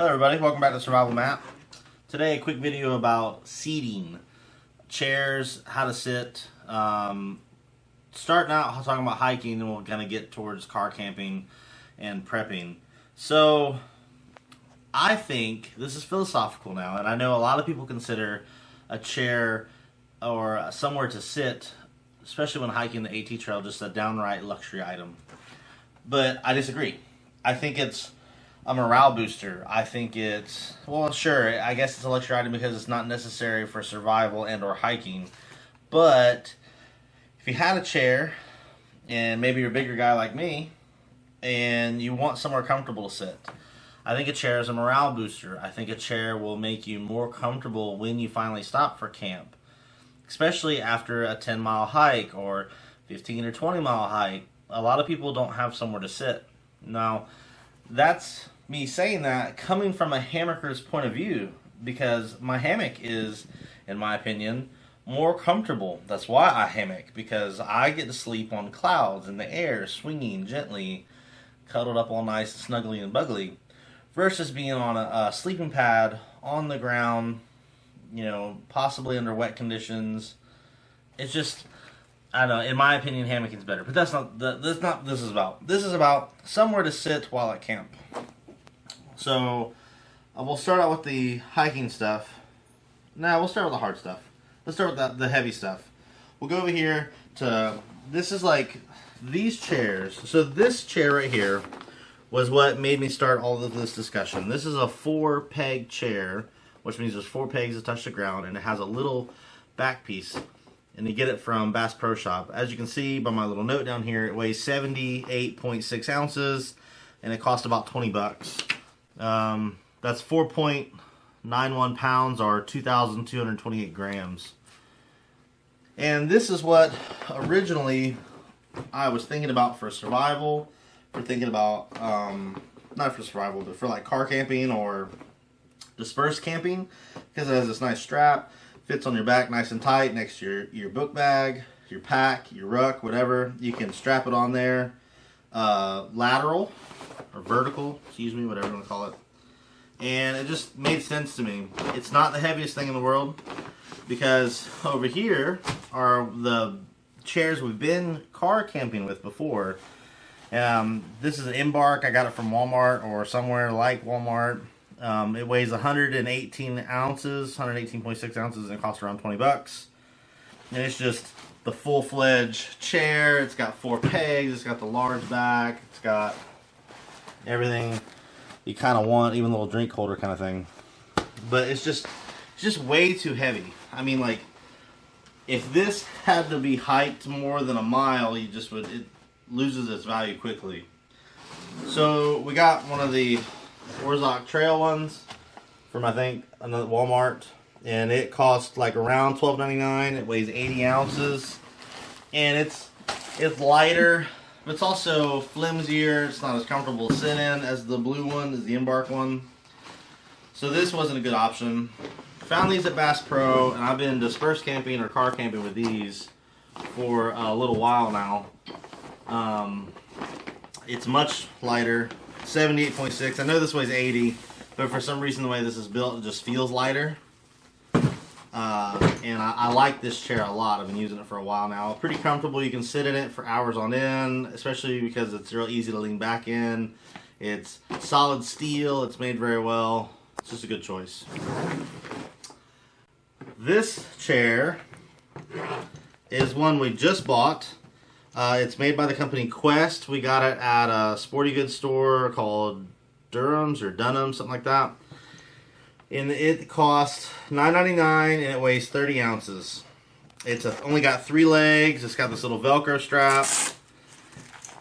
Hello everybody, welcome back to Survival Map. Today a quick video about seating. Chairs, how to sit. Starting out talking about hiking, and we'll kind of get towards car camping and prepping. So, I think, this is philosophical now, and I know a lot of people consider a chair or somewhere to sit, especially when hiking the AT trail, just a downright luxury item. But I disagree. I think it's a morale booster. I think it's, well, sure, I guess it's a luxury item because it's not necessary for survival and or hiking. But if you had a chair, and maybe you're a bigger guy like me, and you want somewhere comfortable to sit, I think a chair is a morale booster. I think a chair will make you more comfortable when you finally stop for camp, especially after a 10-mile hike or 15 or 20-mile hike. A lot of people don't have somewhere to sit. Now, that's me saying that coming from a hammocher's point of view, because my hammock is, in my opinion, more comfortable. That's why I hammock, because I get to sleep on clouds in the air, swinging gently, cuddled up all nice, snuggly and buggly, versus being on a sleeping pad on the ground, you know, possibly under wet conditions. It's just, I don't know, in my opinion, hammocking is better. But that's not what this is about. This is about somewhere to sit while at camp. So, we'll start out with the hiking stuff. No, we'll start with the hard stuff. Let's start with the heavy stuff. We'll go over here to, this is like these chairs. So this chair right here was what made me start all of this discussion. This is a 4-peg chair, which means there's 4 pegs that touch the ground, and it has a little back piece. And you get it from Bass Pro Shop. As you can see by my little note down here, it weighs 78.6 ounces, and it cost about 20 bucks. That's 4.91 pounds, or 2,228 grams. And this is what originally I was thinking about for survival, for thinking about, not for survival, but for like car camping or dispersed camping, because it has this nice strap. Fits on your back nice and tight next to your book bag, your pack, your ruck, whatever. You can strap it on there. Lateral or vertical, excuse me, whatever you want to call it. And it just made sense to me. It's not the heaviest thing in the world, because over here are the chairs we've been car camping with before. This is an Embark. I got it from Walmart or somewhere like Walmart. It weighs 118 ounces, 118.6 ounces, and it costs around 20 bucks. And it's just the full-fledged chair. It's got 4 pegs. It's got the large back. It's got everything you kind of want, even a little drink holder kind of thing. But it's just way too heavy. I mean, like, if this had to be hiked more than a mile, it loses its value quickly. So we got one of the Orzoc Trail ones from, I think, another Walmart, and it cost like around $12.99. It weighs 80 ounces, and it's lighter, but it's also flimsier. It's not as comfortable to sit in as the blue one, as the Embark one. So this wasn't a good option. Found these at Bass Pro, and I've been dispersed camping or car camping with these for a little while now. It's much lighter. 78.6. I know this weighs 80, but for some reason the way this is built, it just feels lighter. And I like this chair a lot. I've been using it for a while now. Pretty comfortable. You can sit in it for hours on end, especially because it's real easy to lean back in. It's solid steel. It's made very well. It's just a good choice. This chair is one we just bought. It's made by the company Quest. We got it at a sporty goods store called Durham's or Dunham, something like that. And it cost $9.99, and it weighs 30 ounces. It's only got 3 legs. It's got this little Velcro strap,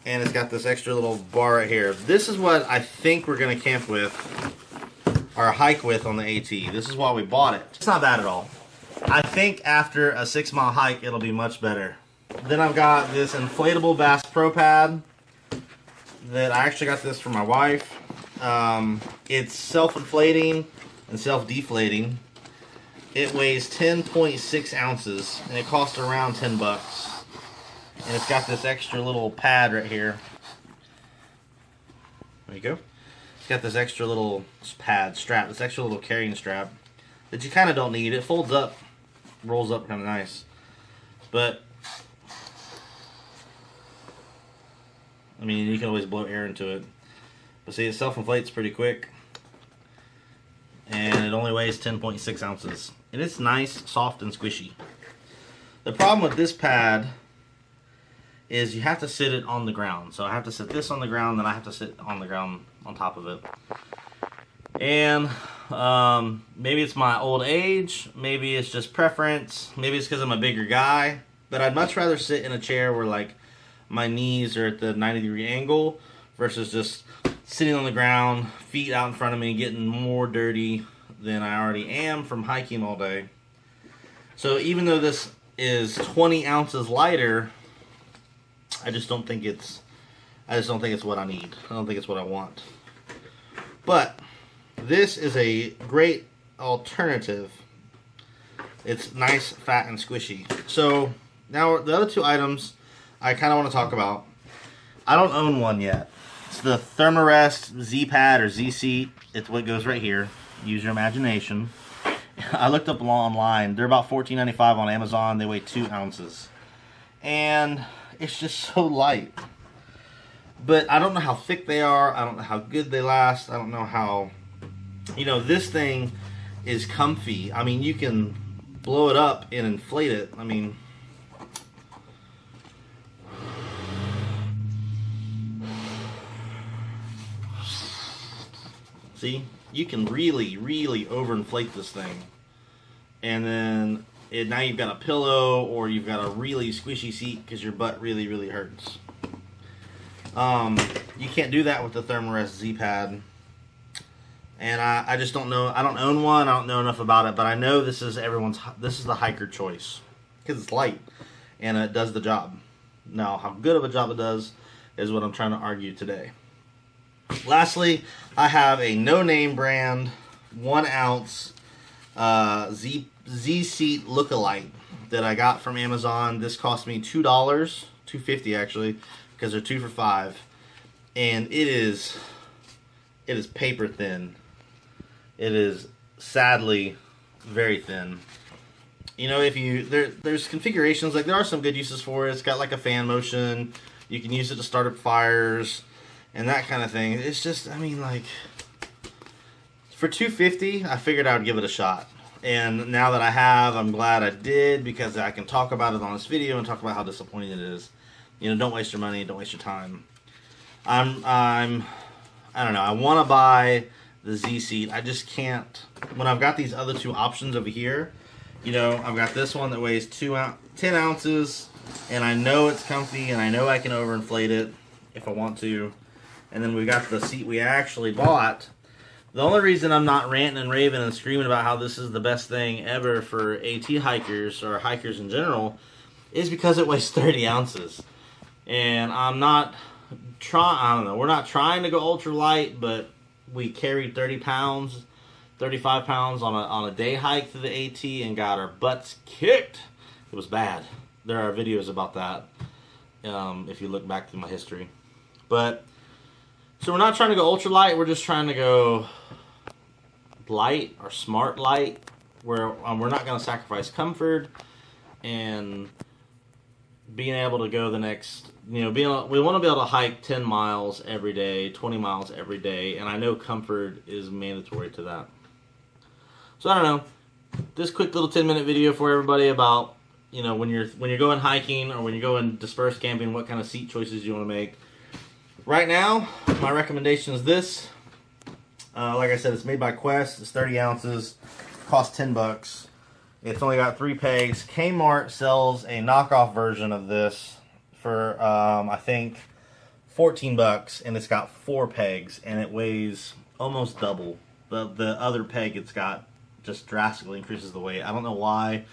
and it's got this extra little bar right here. This is what I think we're going to camp with, or hike with on the AT. This is why we bought it. It's not bad at all. I think after a 6-mile hike, it'll be much better. Then I've got this inflatable Bass Pro Pad that I actually got this for my wife. It's self-inflating and self-deflating. It weighs 10.6 ounces, and it costs around 10 bucks. And it's got this extra little pad right here. There you go. It's got this extra little strap, this extra little carrying strap that you kind of don't need. It folds up, rolls up kind of nice. But, I mean, you can always blow air into it. But see, it self-inflates pretty quick. And it only weighs 10.6 ounces. And it's nice, soft, and squishy. The problem with this pad is you have to sit it on the ground. So I have to sit this on the ground, then I have to sit on the ground on top of it. And maybe it's my old age, maybe it's just preference, maybe it's because I'm a bigger guy, but I'd much rather sit in a chair where like my knees are at the 90-degree angle versus just sitting on the ground, feet out in front of me, getting more dirty than I already am from hiking all day. So even though this is 20 ounces lighter, I just don't think it's what I need. I don't think it's what I want. But this is a great alternative. It's nice, fat, and squishy. So now the other two items I kind of want to talk about. I don't own one yet. It's the Thermarest Z-Pad or Z-Seat. It's what goes right here. Use your imagination. I looked up online. They're about $14.95 on Amazon. They weigh 2 ounces. And it's just so light. But I don't know how thick they are. I don't know how good they last. I don't know how... You know, this thing is comfy. I mean, you can blow it up and inflate it. I mean... See? You can really, really overinflate this thing. And then now you've got a pillow or you've got a really squishy seat because your butt really, really hurts. You can't do that with the Thermarest Z-Pad. And I just don't know. I don't own one. I don't know enough about it. But I know this is the hiker choice. Because it's light. And it does the job. Now, how good of a job it does is what I'm trying to argue today. Lastly, I have a no-name brand 1 ounce Z-Seat Lookalike that I got from Amazon. This cost me $2, $2.50 actually, because they're 2 for $5, and it is paper thin. It is sadly very thin. You know, there's configurations, like there are some good uses for it. It's got like a fan motion. You can use it to start up fires and that kind of thing. It's just, I mean, like, for $2.50, I figured I would give it a shot. And now that I have, I'm glad I did, because I can talk about it on this video and talk about how disappointing it is. You know, don't waste your money, don't waste your time. I don't know, I want to buy the Z-Seat. I just can't. When I've got these other two options over here, you know, I've got this one that weighs 10 ounces, and I know it's comfy, and I know I can overinflate it if I want to. And then we got the seat we actually bought. The only reason I'm not ranting and raving and screaming about how this is the best thing ever for AT hikers or hikers in general is because it weighs 30 ounces. And I'm not I don't know, we're not trying to go ultra light, but we carried 30 pounds, 35 pounds on a day hike to the AT and got our butts kicked. It was bad. There are videos about that if you look back through my history. But so we're not trying to go ultra light, we're just trying to go light or smart light, where we're not going to sacrifice comfort and being able to go the next, you know, we want to be able to hike 10 miles every day, 20 miles every day, and I know comfort is mandatory to that. So I don't know, this quick little 10-minute video for everybody about, you know, when you're going hiking or when you're going dispersed camping, what kind of seat choices you want to make. Right now, my recommendation is this. Like I said, it's made by Quest. It's 30 ounces. Costs $10. It's only got 3 pegs. Kmart sells a knockoff version of this for, I think, $14, and it's got 4 pegs, and it weighs almost double. The other peg it's got just drastically increases the weight. I don't know why.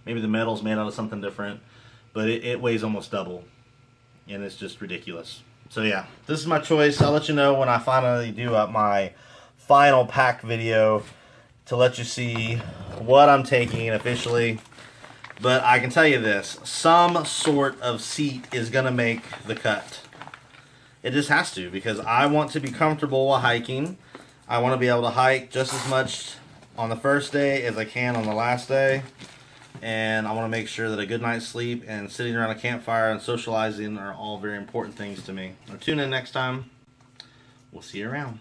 Maybe the metal's made out of something different, but it weighs almost double, and it's just ridiculous. So yeah, this is my choice. I'll let you know when I finally do up my final pack video to let you see what I'm taking officially. But I can tell you this, some sort of seat is going to make the cut. It just has to, because I want to be comfortable while hiking. I want to be able to hike just as much on the first day as I can on the last day. And I want to make sure that a good night's sleep and sitting around a campfire and socializing are all very important things to me. Now, tune in next time. We'll see you around.